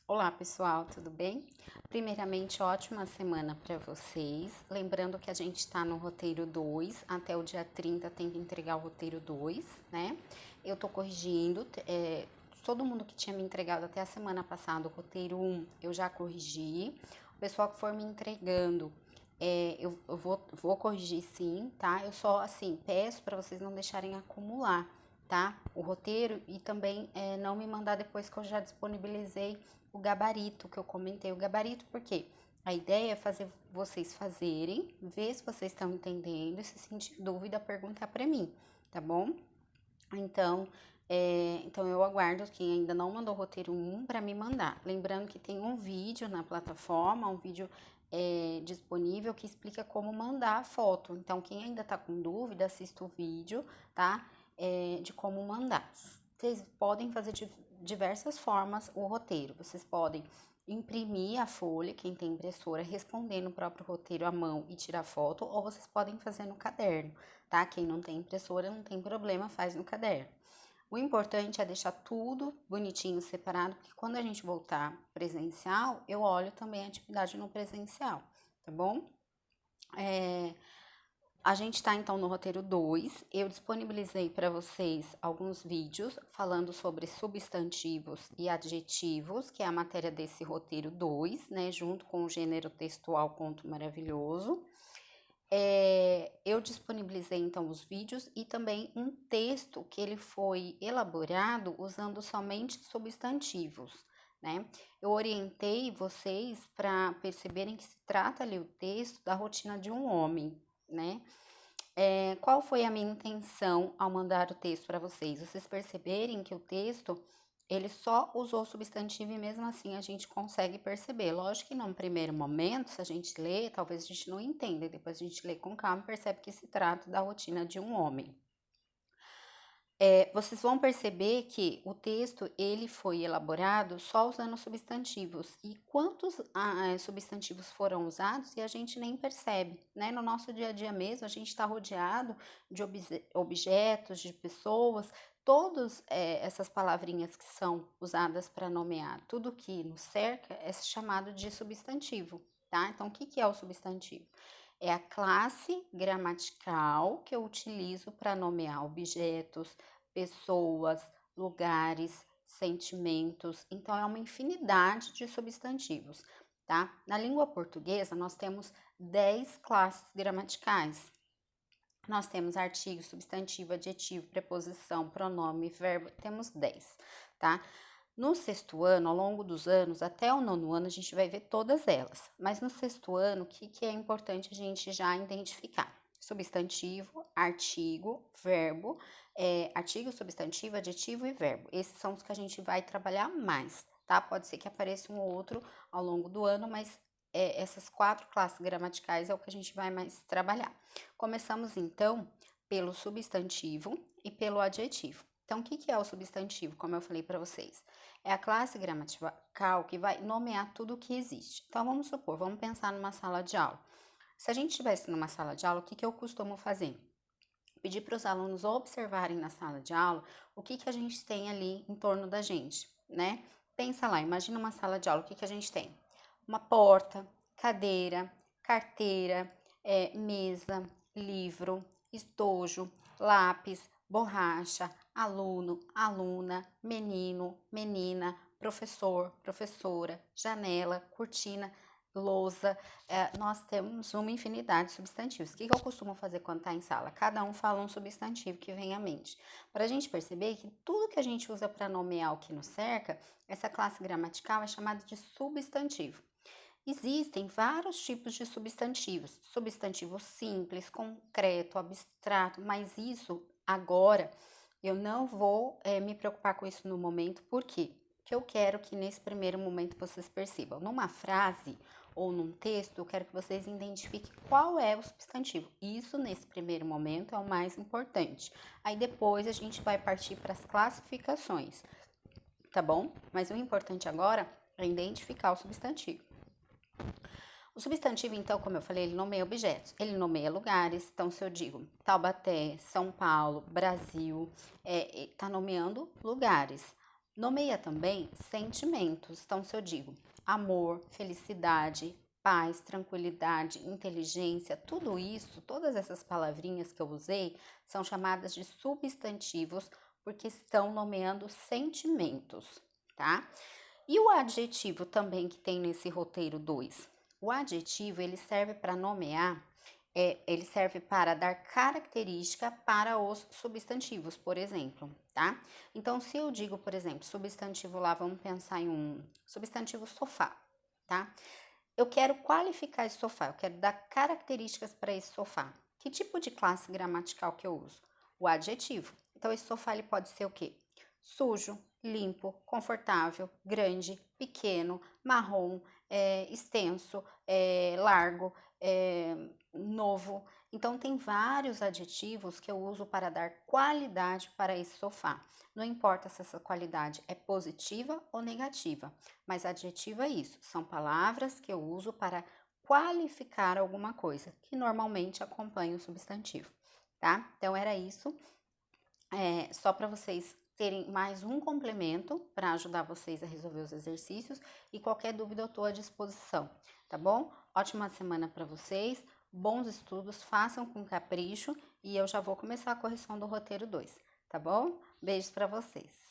Olá pessoal, tudo bem? Primeiramente, ótima semana para vocês. Lembrando que a gente está no roteiro 2, até o dia 30 tem que entregar o roteiro 2, né? Eu tô corrigindo, todo mundo que tinha me entregado até a semana passada o roteiro 1, eu já corrigi. O pessoal que for me entregando, eu vou corrigir sim, tá? Eu só, assim, peço para vocês não deixarem acumular, tá? O roteiro e também não me mandar depois que eu já disponibilizei o gabarito que eu comentei. O gabarito porque a ideia é fazer vocês fazerem, ver se vocês estão entendendo e se sentir dúvida, perguntar para mim, tá bom? Então, então eu aguardo quem ainda não mandou o roteiro 1 para me mandar. Lembrando que tem um vídeo na plataforma, um vídeo disponível que explica como mandar a foto. Então, quem ainda tá com dúvida, assista o vídeo, tá? De como mandar. Vocês podem fazer de diversas formas o roteiro. Vocês podem imprimir a folha, quem tem impressora, responder no próprio roteiro à mão e tirar foto, ou vocês podem fazer no caderno, tá? Quem não tem impressora não tem problema, faz no caderno. O importante é deixar tudo bonitinho, separado, porque quando a gente voltar presencial, eu olho também a atividade no presencial, tá bom? A gente está então no roteiro 2. Eu disponibilizei para vocês alguns vídeos falando sobre substantivos e adjetivos, que é a matéria desse roteiro 2, né? Junto com o gênero textual Conto Maravilhoso. Eu disponibilizei então os vídeos e também um texto que ele foi elaborado usando somente substantivos, né? Eu orientei vocês para perceberem que se trata ali o texto da rotina de um homem, né? Qual foi a minha intenção ao mandar o texto para vocês? Vocês perceberem que o texto ele só usou substantivo e mesmo assim a gente consegue perceber. Lógico que num primeiro momento, se a gente lê, talvez a gente não entenda, depois a gente lê com calma e percebe que se trata da rotina de um homem. Vocês vão perceber que o texto ele foi elaborado só usando substantivos. E quantos substantivos foram usados e a gente nem percebe, né? No nosso dia a dia mesmo, a gente está rodeado de objetos, de pessoas, todas essas palavrinhas que são usadas para nomear tudo que nos cerca é chamado de substantivo, tá? Então, o que que é o substantivo? É a classe gramatical que eu utilizo para nomear objetos, pessoas, lugares, sentimentos. Então, é uma infinidade de substantivos, tá? Na língua portuguesa, nós temos 10 classes gramaticais. Nós temos artigo, substantivo, adjetivo, preposição, pronome, verbo, temos 10, tá? No sexto ano, ao longo dos anos, até o nono ano, a gente vai ver todas elas. Mas no sexto ano, o que é importante a gente já identificar? Substantivo, artigo, verbo, artigo, substantivo, adjetivo e verbo. Esses são os que a gente vai trabalhar mais, tá? Pode ser que apareça um ou outro ao longo do ano, mas essas 4 classes gramaticais é o que a gente vai mais trabalhar. Começamos então pelo substantivo e pelo adjetivo. Então, o que é o substantivo, como eu falei para vocês? É a classe gramatical que vai nomear tudo o que existe. Então, vamos supor, vamos pensar numa sala de aula. Se a gente estivesse numa sala de aula, o que eu costumo fazer? Pedir para os alunos observarem na sala de aula o que a gente tem ali em torno da gente, né? Pensa lá, imagina uma sala de aula, o que a gente tem? Uma porta, cadeira, carteira, mesa, livro, estojo, lápis, borracha, aluno, aluna, menino, menina, professor, professora, janela, cortina, lousa. Nós temos uma infinidade de substantivos. O que eu costumo fazer quando está em sala? Cada um fala um substantivo que vem à mente. Para a gente perceber que tudo que a gente usa para nomear o que nos cerca, essa classe gramatical é chamada de substantivo. Existem vários tipos de substantivos. Substantivo simples, concreto, abstrato, mas isso agora eu não vou me preocupar com isso no momento, por quê? Porque eu quero que nesse primeiro momento vocês percebam. Numa frase ou num texto, eu quero que vocês identifiquem qual é o substantivo. Isso, nesse primeiro momento, é o mais importante. Aí depois a gente vai partir para as classificações, tá bom? Mas o importante agora é identificar o substantivo. O substantivo, então, como eu falei, ele nomeia objetos, ele nomeia lugares. Então, se eu digo Taubaté, São Paulo, Brasil, tá nomeando lugares. Nomeia também sentimentos. Então, se eu digo amor, felicidade, paz, tranquilidade, inteligência, tudo isso, todas essas palavrinhas que eu usei, são chamadas de substantivos porque estão nomeando sentimentos, tá? E o adjetivo também que tem nesse roteiro 2? O adjetivo, ele serve para nomear, ele serve para dar característica para os substantivos, por exemplo, tá? Então, se eu digo, por exemplo, substantivo lá, vamos pensar em um substantivo sofá, tá? Eu quero qualificar esse sofá, eu quero dar características para esse sofá. Que tipo de classe gramatical que eu uso? O adjetivo. Então, esse sofá ele pode ser o quê? Sujo, limpo, confortável, grande, pequeno, marrom, extenso, largo, novo. Então, tem vários adjetivos que eu uso para dar qualidade para esse sofá. Não importa se essa qualidade é positiva ou negativa, mas adjetivo é isso, são palavras que eu uso para qualificar alguma coisa, que normalmente acompanha o substantivo, tá? Então, era isso, só para vocês terem mais um complemento para ajudar vocês a resolver os exercícios e qualquer dúvida eu estou à disposição, tá bom? Ótima semana para vocês, bons estudos, façam com capricho e eu já vou começar a correção do roteiro 2, tá bom? Beijos para vocês.